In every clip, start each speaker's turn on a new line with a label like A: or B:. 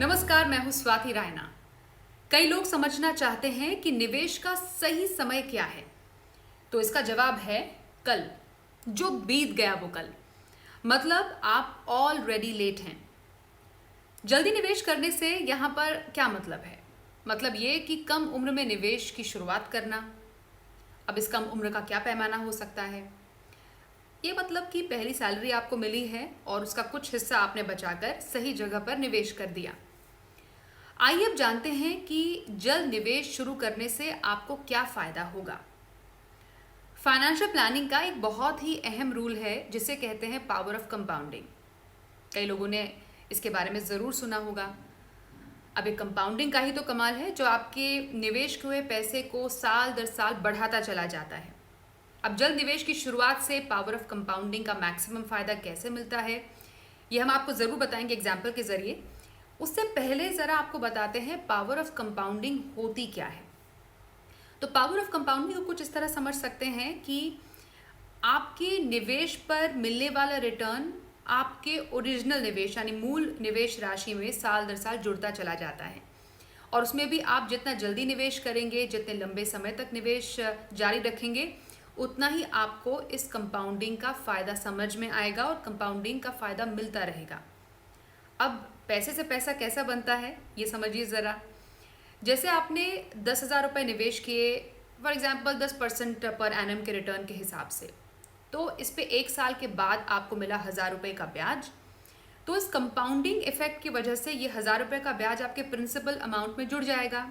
A: नमस्कार, मैं हूं स्वाति रायना। कई लोग समझना चाहते हैं कि निवेश का सही समय क्या है, तो इसका जवाब है कल। जो बीत गया वो कल। मतलब आप ऑलरेडी लेट हैं। जल्दी निवेश करने से यहां पर क्या मतलब है? मतलब ये कि कम उम्र में निवेश की शुरुआत करना। अब इस कम उम्र का क्या पैमाना हो सकता है? ये मतलब कि पहली सैलरी आपको मिली है और उसका कुछ हिस्सा आपने बचाकर सही जगह पर निवेश कर दिया। आइए अब जानते हैं कि जल्द निवेश शुरू करने से आपको क्या फायदा होगा। फाइनेंशियल प्लानिंग का एक बहुत ही अहम रूल है जिसे कहते हैं पावर ऑफ कंपाउंडिंग। कई लोगों ने इसके बारे में ज़रूर सुना होगा। अब एक कंपाउंडिंग का ही तो कमाल है जो आपके निवेश हुए पैसे को साल दर साल बढ़ाता चला जाता है। अब जल्द निवेश की शुरुआत से पावर ऑफ कंपाउंडिंग का मैक्सिमम फायदा कैसे मिलता है, ये हम आपको ज़रूर बताएंगे एग्जाम्पल के ज़रिए। उससे पहले ज़रा आपको बताते हैं पावर ऑफ कंपाउंडिंग होती क्या है। तो पावर ऑफ कंपाउंडिंग को कुछ इस तरह समझ सकते हैं कि आपके निवेश पर मिलने वाला रिटर्न आपके ओरिजिनल निवेश यानी मूल निवेश राशि में साल दर साल जुड़ता चला जाता है। और उसमें भी आप जितना जल्दी निवेश करेंगे, जितने लंबे समय तक निवेश जारी रखेंगे, उतना ही आपको इस कंपाउंडिंग का फ़ायदा समझ में आएगा और कंपाउंडिंग का फ़ायदा मिलता रहेगा। अब पैसे से पैसा कैसा बनता है ये समझिए ज़रा। जैसे आपने 10,000 रुपये निवेश किए, फॉर एग्जांपल 10% पर एनम के रिटर्न के हिसाब से, तो इस पे एक साल के बाद आपको मिला 1,000 रुपये का ब्याज। तो इस कंपाउंडिंग इफेक्ट की वजह से ये 1,000 रुपये का ब्याज आपके प्रिंसिपल अमाउंट में जुड़ जाएगा।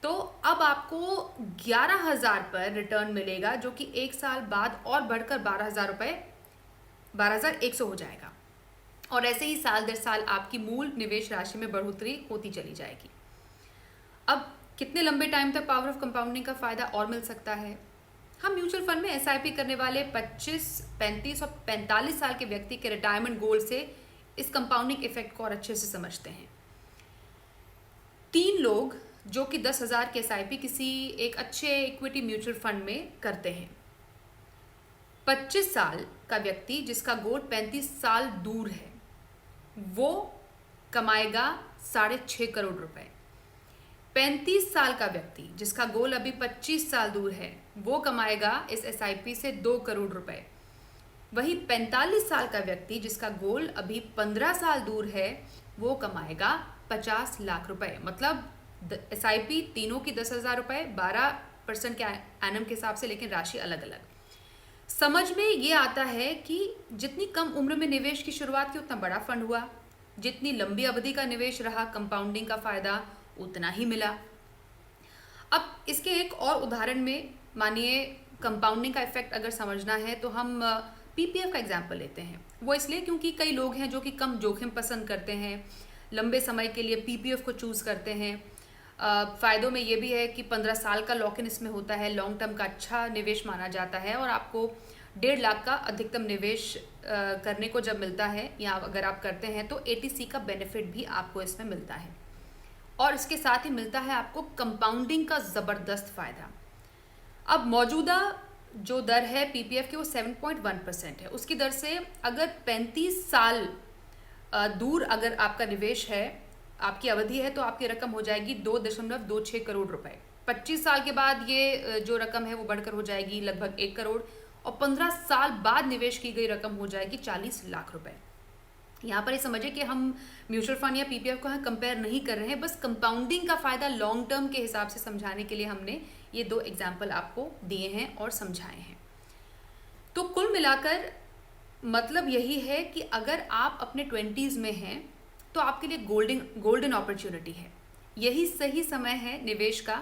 A: तो अब आपको 11,000 पर रिटर्न मिलेगा जो कि एक साल बाद और बढ़कर 12,000 रुपये 12,100 हो जाएगा। और ऐसे ही साल दर साल आपकी मूल निवेश राशि में बढ़ोतरी होती चली जाएगी। अब कितने लंबे टाइम तक पावर ऑफ कंपाउंडिंग का फायदा और मिल सकता है? हम म्यूचुअल फंड में एसआईपी करने वाले 25, 35 और 45 साल के व्यक्ति के रिटायरमेंट गोल से इस कंपाउंडिंग इफेक्ट को और अच्छे से समझते हैं। 3 लोग जो कि 10,000 के एसआईपी किसी एक अच्छे इक्विटी म्यूचुअल फंड में करते हैं। 25 साल का व्यक्ति जिसका गोल 35 साल दूर है, वो कमाएगा 6.5 करोड़ रुपए। 35 साल का व्यक्ति जिसका गोल अभी 25 साल दूर है, वो कमाएगा इस एसआईपी से 2 करोड़ रुपए। वही 45 साल का व्यक्ति जिसका गोल अभी 15 साल दूर है, वो कमाएगा 50 लाख रुपए। मतलब एसआईपी तीनों की 10,000 रुपए, 12% के एनम के हिसाब से, लेकिन राशि अलग अलग। समझ में ये आता है कि जितनी कम उम्र में निवेश की शुरुआत की उतना बड़ा फंड हुआ, जितनी लंबी अवधि का निवेश रहा कंपाउंडिंग का फायदा उतना ही मिला। अब इसके एक और उदाहरण में, मानिए कंपाउंडिंग का इफेक्ट अगर समझना है तो हम पीपीएफ का एग्जाम्पल लेते हैं। वो इसलिए क्योंकि कई लोग हैं जो कि कम जोखिम पसंद करते हैं, लंबे समय के लिए पीपीएफ को चूज़ करते हैं। फ़ायदों में ये भी है कि 15 साल का लॉक इन इसमें होता है, लॉन्ग टर्म का अच्छा निवेश माना जाता है और आपको 1.5 लाख का अधिकतम निवेश करने को जब मिलता है या अगर आप करते हैं तो एटीसी का बेनिफिट भी आपको इसमें मिलता है। और इसके साथ ही मिलता है आपको कंपाउंडिंग का ज़बरदस्त फ़ायदा। अब मौजूदा जो दर है पीपीएफ की वो 7.1% है। उसकी दर से अगर 35 साल दूर अगर आपका निवेश है, आपकी अवधि है, तो आपकी रकम हो जाएगी 2.26 करोड़ रुपए। 25 साल के बाद ये जो रकम है वो बढ़कर हो जाएगी लगभग 1 करोड़ और 15 साल बाद निवेश की गई रकम हो जाएगी 40 लाख रुपए। यहाँ पर ये समझिए कि हम म्यूचुअल फंड या पीपीएफ को कंपेयर नहीं कर रहे हैं, बस कंपाउंडिंग का फ़ायदा लॉन्ग टर्म के हिसाब से समझाने के लिए हमने ये 2 एग्जाम्पल आपको दिए हैं और समझाए हैं। तो कुल मिलाकर मतलब यही है कि अगर आप अपने 20s में हैं तो आपके लिए गोल्डन अपॉर्चुनिटी है। यही सही समय है निवेश का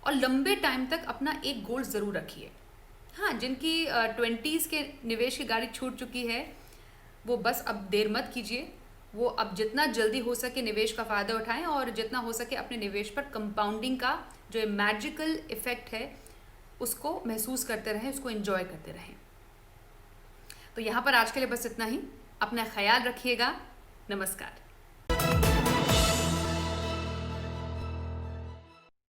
A: और लंबे टाइम तक अपना एक गोल ज़रूर रखिए। हाँ, जिनकी 20s के निवेश की गाड़ी छूट चुकी है वो बस अब देर मत कीजिए। वो अब जितना जल्दी हो सके निवेश का फ़ायदा उठाएं और जितना हो सके अपने निवेश पर कंपाउंडिंग का जो मैजिकल इफ़ेक्ट है उसको महसूस करते रहें, उसको एंजॉय करते रहें। तो यहाँ पर आज के लिए बस इतना ही। अपना ख्याल रखिएगा। नमस्कार।